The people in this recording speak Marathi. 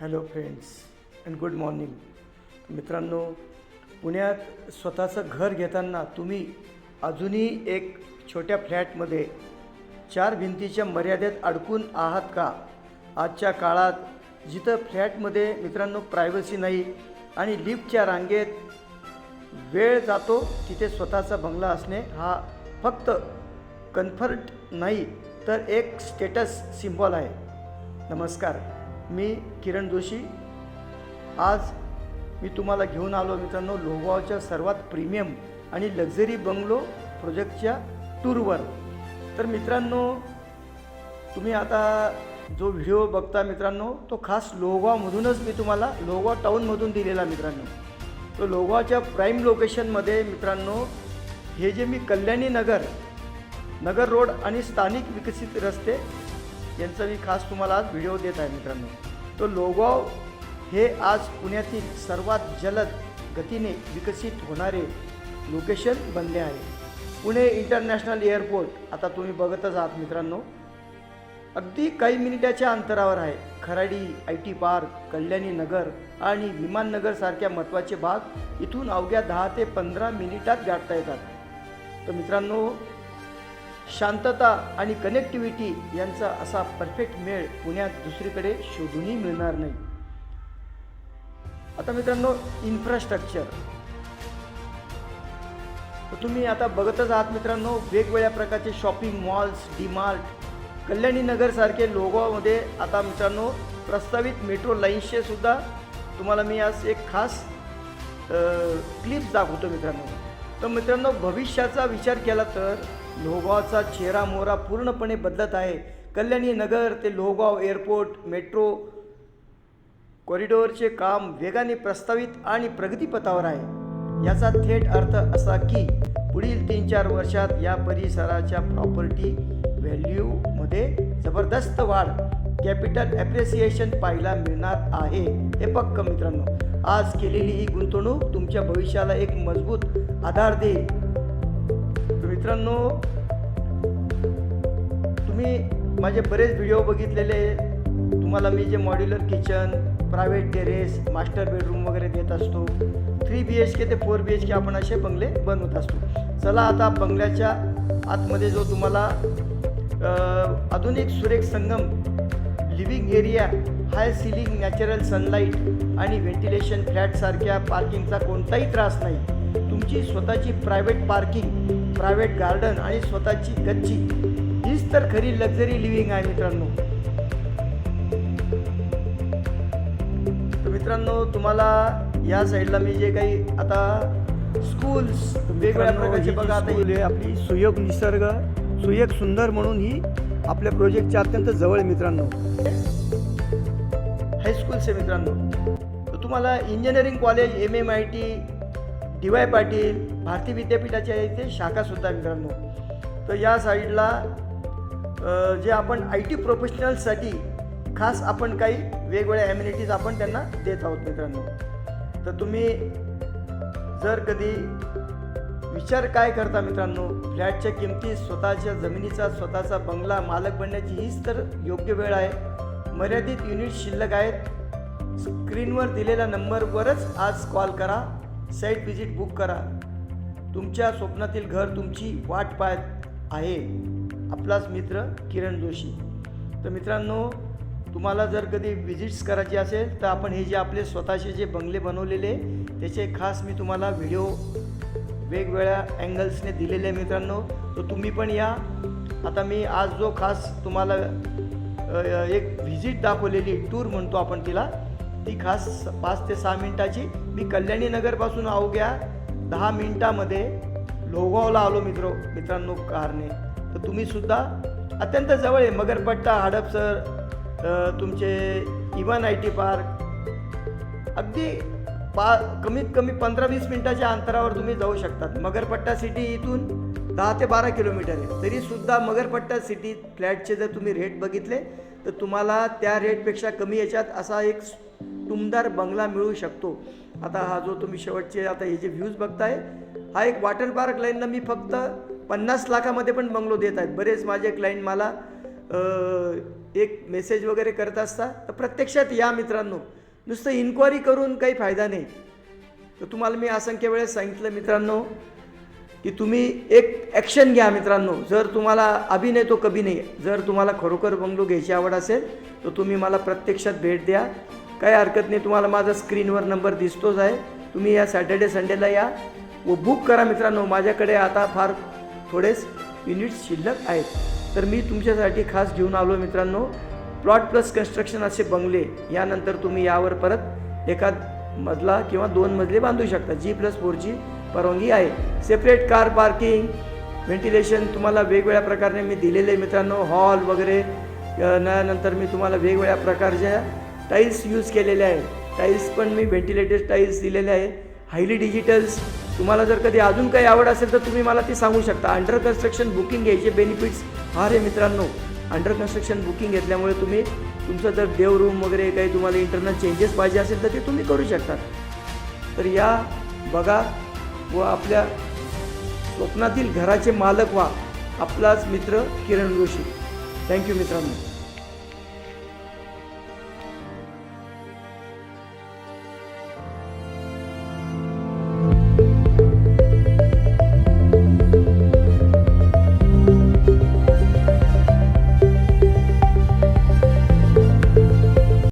Hello friends and good morning मित्रांनो. पुण्यात स्वतःचं घर घेताना तुम्ही अजूनही एक छोट्या फ्लॅटमध्ये 4 भिंतीच्या मर्यादेत अडकून आहात का? आजच्या काळात जिथं फ्लॅटमध्ये मित्रांनो प्रायव्हसी नाही आणि लिफ्टच्या रांगेत वेळ जातो, तिथे स्वतःचा बंगला असणे हा फक्त कम्फर्ट नाही तर एक स्टेटस सिम्बॉल आहे. नमस्कार, मी किरण जोशी. आज मी तुम्हाला घेऊन आलो मित्रांनो लोहगावच्या सर्वात प्रीमियम आणि लक्झरी बंगलो प्रोजेक्टच्या टूरवर. तर मित्रांनो, तुम्ही आता जो व्हिडिओ बघता मित्रांनो, तो खास लोहगावमधूनच मी तुम्हाला लोहगाव टाऊनमधून दिलेला मित्रांनो. तो लोहगावच्या प्राईम लोकेशनमध्ये मित्रांनो, हे जे मी कल्याणी नगर रोड आणि स्थानिक विकसित रस्ते यांचा मी खास तुम्हाला आज व्हिडिओ देत आहे मित्रांनो. तो लोहगाव हे आज पुण्यातील सर्वात जलद गतीने विकसित होणारे लोकेशन बनले आहे. पुणे इंटरनॅशनल एअरपोर्ट आता तुम्ही बघतच आहात मित्रांनो, अगदी काही मिनिटाच्या अंतरावर आहे. खराडी IT पार्क, कल्याणी नगर आणि विमाननगर सारख्या महत्त्वाचे भाग इथून अवघ्या 10 ते 15 मिनिटात गाठता येतात. तर मित्रांनो, शांतता आणि कनेक्टिव्हिटी यांचा असा परफेक्ट मेळ पुण्यात दुसरीकडे शोधूनही मिळणार नाही. आता मित्रांनो, इन्फ्रास्ट्रक्चर तर तुम्ही आता बघतच आहात मित्रांनो, वेगवेगळ्या प्रकारचे शॉपिंग मॉल्स, डीमार्ट, कल्याणी नगरसारखे लोहगावमध्ये आता मित्रांनो प्रस्तावित मेट्रो लाईन्सचे सुद्धा तुम्हाला मी आज एक खास क्लिप्स दाखवतो मित्रांनो. तर मित्रांनो, भविष्याचा विचार केला तर लोहगावचा चेहरा मोहरा पूर्णपणे बदलत आहे. कल्याणी नगर ते लोहगाव एअरपोर्ट मेट्रो कॉरिडॉरचे काम वेगाने प्रस्तावित आणि प्रगतीपथावर आहे. याचा थेट अर्थ असा की पुढील 3-4 वर्षात या परिसराच्या प्रॉपर्टी व्हॅल्यूमध्ये जबरदस्त वाढ, कॅपिटल ॲप्रिसिएशन पाहायला मिळणार आहे. हे पक्क मित्रांनो. आज केलेली ही गुंतवणूक तुमच्या भविष्याला एक मजबूत आधार देईल. मित्रांनो, तुम्ही माझे बरेच व्हिडिओ बघितलेले. तुम्हाला मी जे modular kitchen, private terrace, master bedroom वगैरे देत असतो. 3 BHK ते 4 BHK आपण असे बंगले बनवत असतो. चला आता बंगल्याच्या आतमध्ये जो तुम्हाला आधुनिक सुरेख संगम, लिव्हिंग एरिया, हाय सिलिंग, नॅचरल सनलाईट आणि व्हेंटिलेशन, फ्लॅटसारख्या पार्किंगचा कोणताही त्रास नाही. तुमची स्वतःची प्रायव्हेट पार्किंग, प्रायव्हेट गार्डन आणि स्वतःची गच्ची, हीच तर खरी लक्झरी लिव्हिंग आहे मित्रांनो. तर मित्रांनो, तुम्हाला या साईडला मी जे काही आता स्कूल्स वेगवेगळ्या प्रकारचे बघा. आता ही आपली सुयोग निसर्ग, सुयोग सुंदर म्हणून ही आपल्या प्रोजेक्टच्या अत्यंत जवळ मित्रांनो हायस्कूल्स आहे मित्रांनो. तर तुम्हाला engineering college, MMIT, DY Patil, Bharati विद्यापीठाच्या इथे शाखासुद्धा मित्रांनो. तर या साईडला जे आपण IT प्रोफेशनल्ससाठी खास आपण काही वेगवेगळ्या ॲम्युनिटीज आपण त्यांना देत आहोत मित्रांनो. तर तुम्ही जर कधी विचार काय करता मित्रांनो, फ्लॅटच्या किमतीत स्वतःच्या जमिनीचा स्वतःचा बंगला मालक बनण्याची हीच तर योग्य वेळ आहे. मर्यादित युनिट शिल्लक आहेत. स्क्रीनवर दिलेल्या नंबरवरच आज कॉल करा, साईट व्हिजिट बुक करा. तुमच्या स्वप्नातील घर तुमची वाट पाहत आहे. आपलाच मित्र किरण जोशी. तर मित्रांनो, तुम्हाला जर कधी व्हिजिट्स करायची असेल तर आपण हे जे आपले स्वतःचे जे बंगले बनवलेले त्याचे खास मी तुम्हाला व्हिडिओ वेगवेगळ्या अँगल्सने दिलेले आहे मित्रांनो. तर तुम्ही पण या. आता मी आज जो खास तुम्हाला एक व्हिजिट दाखवलेली, टूर म्हणतो आपण तिला, ती खास 5 ते 6 मिनिटाची. मी कल्याणी नगरपासून अवघ्या 10 मिनिटामध्ये लोहगावला आलो मित्रांनो कारने. तर तुम्हीसुद्धा अत्यंत जवळ आहे. मगरपट्टा, हडपसर, तुमचे इवन IT पार्क, अगदी कमीत कमी 15-20 मिनिटाच्या अंतरावर तुम्ही जाऊ शकतात. मगरपट्टा सिटी इथून 10 ते 12 किलोमीटर आहे. तरीसुद्धा मगरपट्टा सिटीत फ्लॅटचे जर तुम्ही रेट बघितले तर तुम्हाला त्या रेटपेक्षा कमी याच्यात असा एक टुमदार बंगला मिळू शकतो. आता हा जो तुम्ही शेवटचे आता हे जे व्ह्यूज बघताय, हा एक वॉटर पार्क लाईनला मी फक्त 50 लाखामध्ये पण बंगलो देत आहेत. बरेच माझे क्लायंट मला एक मेसेज वगैरे करत असता तर प्रत्यक्षात या मित्रांनो. नुसतं इन्क्वायरी करून काही फायदा नाही. तर तुम्हाला मी असंख्य वेळेस सांगितलं मित्रांनो की तुम्ही एक ॲक्शन घ्या मित्रांनो. जर तुम्हाला अभी नाही तो कभी नाही, जर तुम्हाला खरोखर बंगलो घ्यायची आवड असेल तर तुम्ही मला प्रत्यक्षात भेट द्या, काही हरकत नाही. तुम्हाला माझा स्क्रीनवर नंबर दिसतोच आहे. तुम्ही या सॅटर्डे संडेला या व बुक करा मित्रांनो. माझ्याकडे आता फार थोडेच युनिट्स शिल्लक आहेत. तर मी तुमच्यासाठी खास घेऊन आलो मित्रांनो प्लॉट प्लस कन्स्ट्रक्शन असे बंगले. यानंतर तुम्ही यावर परत एखाद मजला किंवा 2 मजले बांधू शकता. G+4ची परवानगी आहे. सेपरेट कार पार्किंग, व्हेंटिलेशन तुम्हाला वेगवेगळ्या प्रकारे मी दिलेले आहे मित्रांनो. हॉल वगैरे नंतर मी तुम्हाला वेगवेगळ्या प्रकारच्या टाईल्स यूज केलेले आहे. टाईल्स पण मी व्हेंटिलेटेड टाईल्स दिलेले आहे. Highly digitals. तुम्हाला जर कधी अजून काही आवड असेल तर तुम्ही मला ती सांगू शकता. अंडर कन्स्ट्रक्शन बुकिंग घ्यायचे बेनिफिट्स फार आहे मित्रांनो. अंडर कन्स्ट्रक्शन बुकिंग घेतल्यामुळे तुम्ही तुमचं जर देव रूम वगैरे काही तुम्हाला इंटरनल चेंजेस पाहिजे असेल तर ते तुम्ही करू शकता. तर या बघा व आपल्या स्वप्नातील घराचे मालक व्हा. आपलाच मित्र किरण जोशी. थँक्यू मित्रांनो.